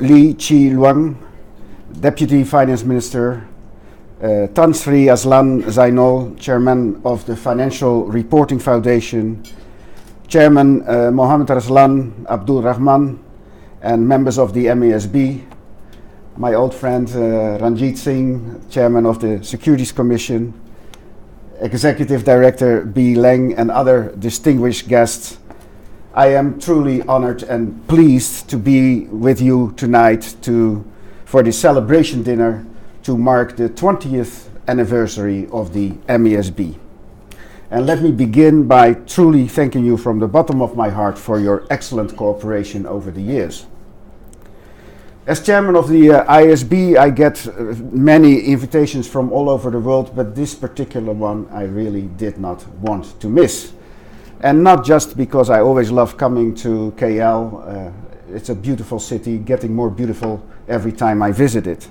Lee Chi Luang, Deputy Finance Minister, Tan Sri Aslan Zainal, Chairman of the Financial Reporting Foundation, Chairman Mohammed Raslan Abdul Rahman, and members of the MASB, my old friend Ranjit Singh, Chairman of the Securities Commission, Executive Director B. Leng, and other distinguished guests. I am truly honored and pleased to be with you tonight for this celebration dinner to mark the 20th anniversary of the MASB. And let me begin by truly thanking you from the bottom of my heart for your excellent cooperation over the years. As chairman of the IASB, I get many invitations from all over the world, but this particular one I really did not want to miss. And not just because I always love coming to KL, it's a beautiful city, getting more beautiful every time I visit it.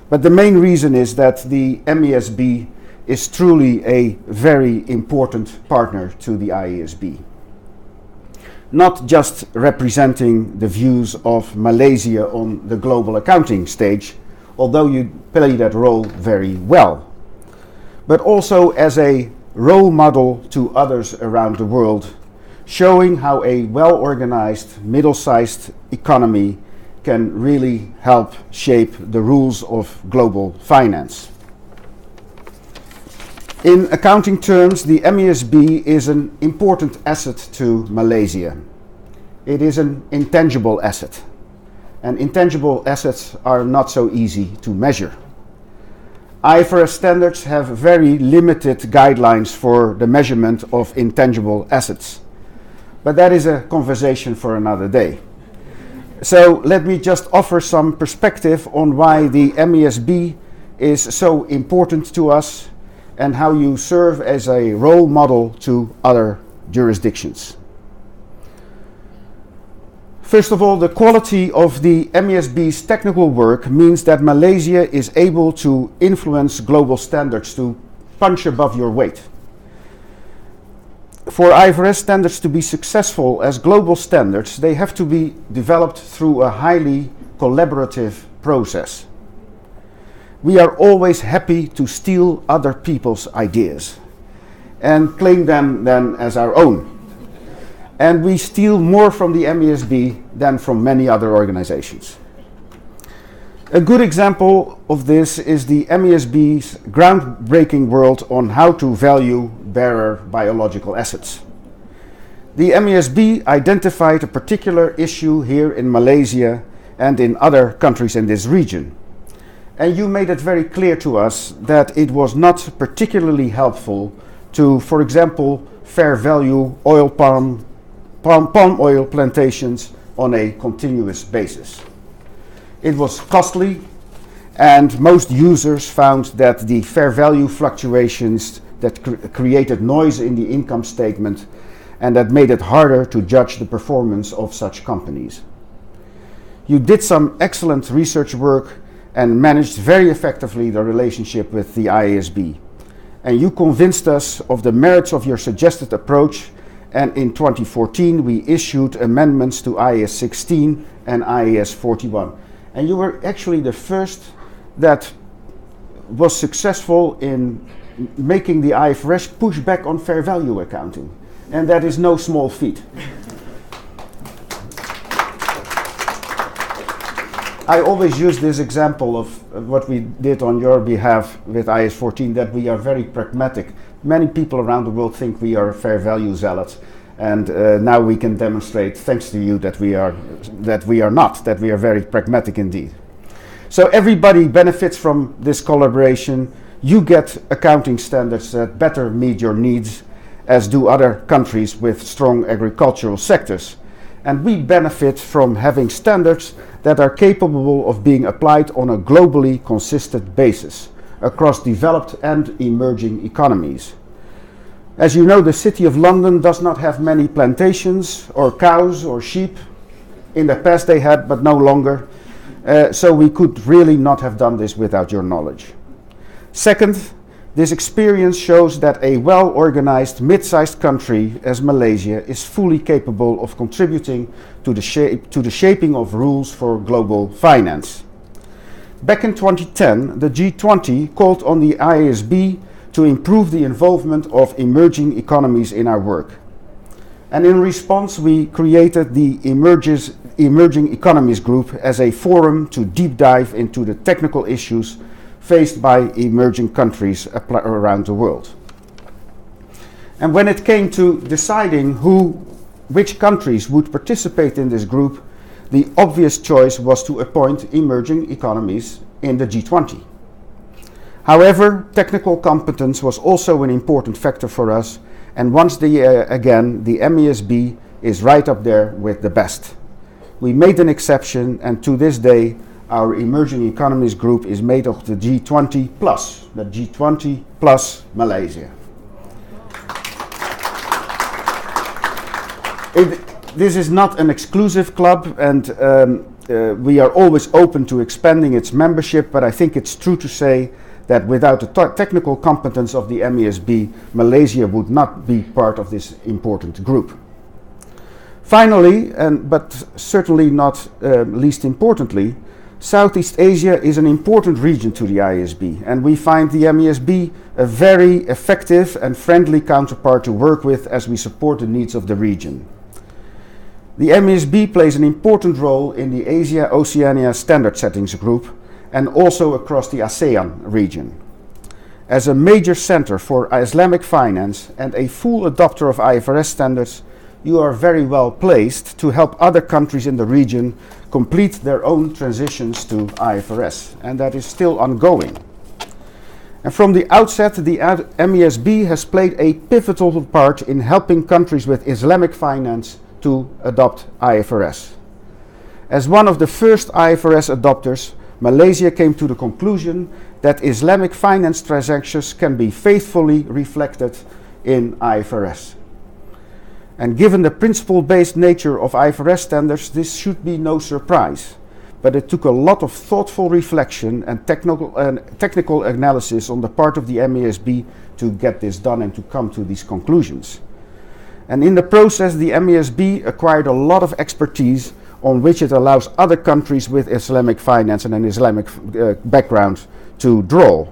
But the main reason is that the MASB is truly a very important partner to the IASB. Not just representing the views of Malaysia on the global accounting stage, although you play that role very well, but also as a role model to others around the world, showing how a well-organized, middle-sized economy can really help shape the rules of global finance. In accounting terms, the MASB is an important asset to Malaysia. It is an intangible asset, and intangible assets are not so easy to measure. IFRS standards have very limited guidelines for the measurement of intangible assets, but that is a conversation for another day. So let me just offer some perspective on why the MASB is so important to us and how you serve as a role model to other jurisdictions. First of all, the quality of the MASB's technical work means that Malaysia is able to influence global standards, to punch above your weight. For IFRS standards to be successful as global standards, they have to be developed through a highly collaborative process. We are always happy to steal other people's ideas and claim them then as our own. And we steal more from the MASB than from many other organizations. A good example of this is the MASB's groundbreaking work on how to value bearer biological assets. The MASB identified a particular issue here in Malaysia and in other countries in this region. And you made it very clear to us that it was not particularly helpful to, for example, fair value palm oil plantations on a continuous basis. It was costly, and most users found that the fair value fluctuations that created noise in the income statement and that made it harder to judge the performance of such companies. You did some excellent research work and managed very effectively the relationship with the IASB. And you convinced us of the merits of your suggested approach, and in 2014 we issued amendments to IAS 16 and IAS 41. And you were actually the first that was successful in making the IFRS push back on fair value accounting. And that is no small feat. I always use this example of what we did on your behalf with IAS 14, that we are very pragmatic. Many people around the world think we are fair value zealots, and now we can demonstrate, thanks to you, that we are not, that we are very pragmatic indeed. So everybody benefits from this collaboration. You get accounting standards that better meet your needs, as do other countries with strong agricultural sectors. And we benefit from having standards that are capable of being applied on a globally consistent basis across developed and emerging economies. As you know, the City of London does not have many plantations or cows or sheep. In the past they had, but no longer. So we could really not have done this without your knowledge. Second, This experience shows that a well-organized, mid-sized country as Malaysia is fully capable of contributing to the shaping of rules for global finance. Back in 2010, the G20 called on the IASB to improve the involvement of emerging economies in our work. And in response, we created the Emerging Economies Group as a forum to deep dive into the technical issues faced by emerging countries around the world. And when it came to deciding which countries would participate in this group, the obvious choice was to appoint emerging economies in the G20. However, technical competence was also an important factor for us, and once again, the MASB is right up there with the best. We made an exception, and to this day, our Emerging Economies Group is made of the G20 plus, the G20 plus Malaysia. This is not an exclusive club, and we are always open to expanding its membership, but I think it's true to say that without the technical competence of the MASB, Malaysia would not be part of this important group. Finally, but certainly not least importantly, Southeast Asia is an important region to the IASB, and we find the MASB a very effective and friendly counterpart to work with as we support the needs of the region. The MASB plays an important role in the Asia-Oceania Standard Settings Group and also across the ASEAN region. As a major center for Islamic finance and a full adopter of IFRS standards, you are very well placed to help other countries in the region complete their own transitions to IFRS, and that is still ongoing. And from the outset, the MASB has played a pivotal part in helping countries with Islamic finance to adopt IFRS. As one of the first IFRS adopters, Malaysia came to the conclusion that Islamic finance transactions can be faithfully reflected in IFRS. And given the principle-based nature of IFRS standards, this should be no surprise. But it took a lot of thoughtful reflection and technical analysis on the part of the MASB to get this done and to come to these conclusions. And in the process, the MASB acquired a lot of expertise on which it allows other countries with Islamic finance and an Islamic background to draw.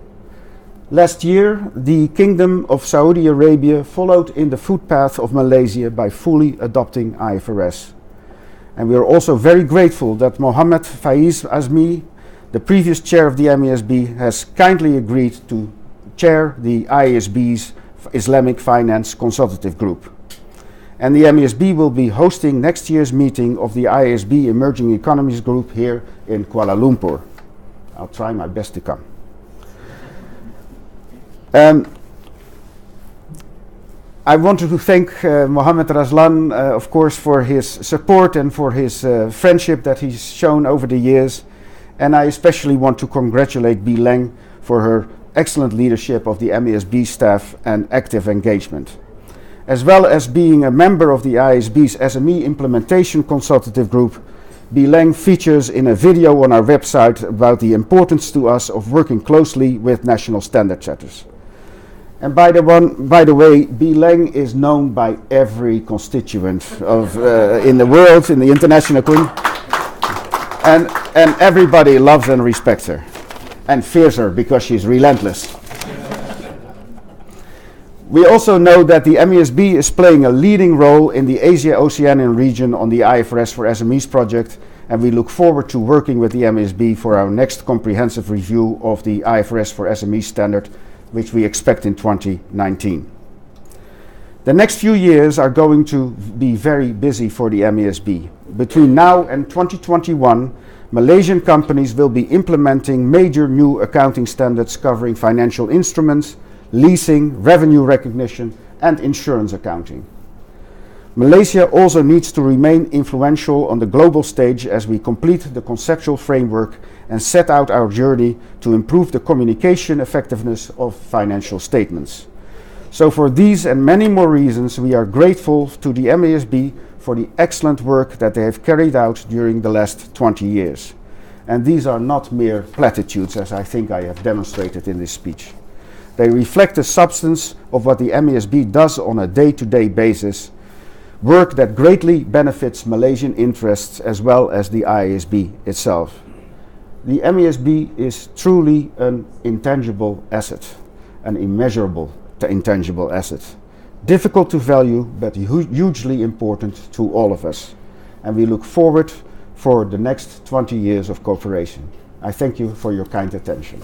Last year, the Kingdom of Saudi Arabia followed in the footpath of Malaysia by fully adopting IFRS. And we are also very grateful that Mohammed Faiz Azmi, the previous chair of the MASB, has kindly agreed to chair the IASB's Islamic Finance Consultative Group. And the MASB will be hosting next year's meeting of the IASB Emerging Economies Group here in Kuala Lumpur. I'll try my best to come. I want to thank Mohammed Razlan, of course, for his support and for his friendship that he's shown over the years. And I especially want to congratulate Bi Leng for her excellent leadership of the MASB staff and active engagement. As well as being a member of the IASB's SME Implementation Consultative Group, Bi Leng features in a video on our website about the importance to us of working closely with national standard setters. And by the way, Bi Leng is known by every constituent of in the world, in the international community, and everybody loves and respects her, and fears her because she's relentless. We also know that the MASB is playing a leading role in the Asia-Oceanian region on the IFRS for SMEs project, and we look forward to working with the MASB for our next comprehensive review of the IFRS for SMEs standard, which we expect in 2019. The next few years are going to be very busy for the MASB. Between now and 2021, Malaysian companies will be implementing major new accounting standards covering financial instruments, leasing, revenue recognition, and insurance accounting. Malaysia also needs to remain influential on the global stage as we complete the conceptual framework and set out our journey to improve the communication effectiveness of financial statements. So for these and many more reasons, we are grateful to the MASB for the excellent work that they have carried out during the last 20 years. And these are not mere platitudes, as I think I have demonstrated in this speech. They reflect the substance of what the MASB does on a day-to-day basis, work that greatly benefits Malaysian interests as well as the IASB itself. The MASB is truly an intangible asset, an immeasurable intangible asset. Difficult to value, but hugely important to all of us. And we look forward for the next 20 years of cooperation. I thank you for your kind attention.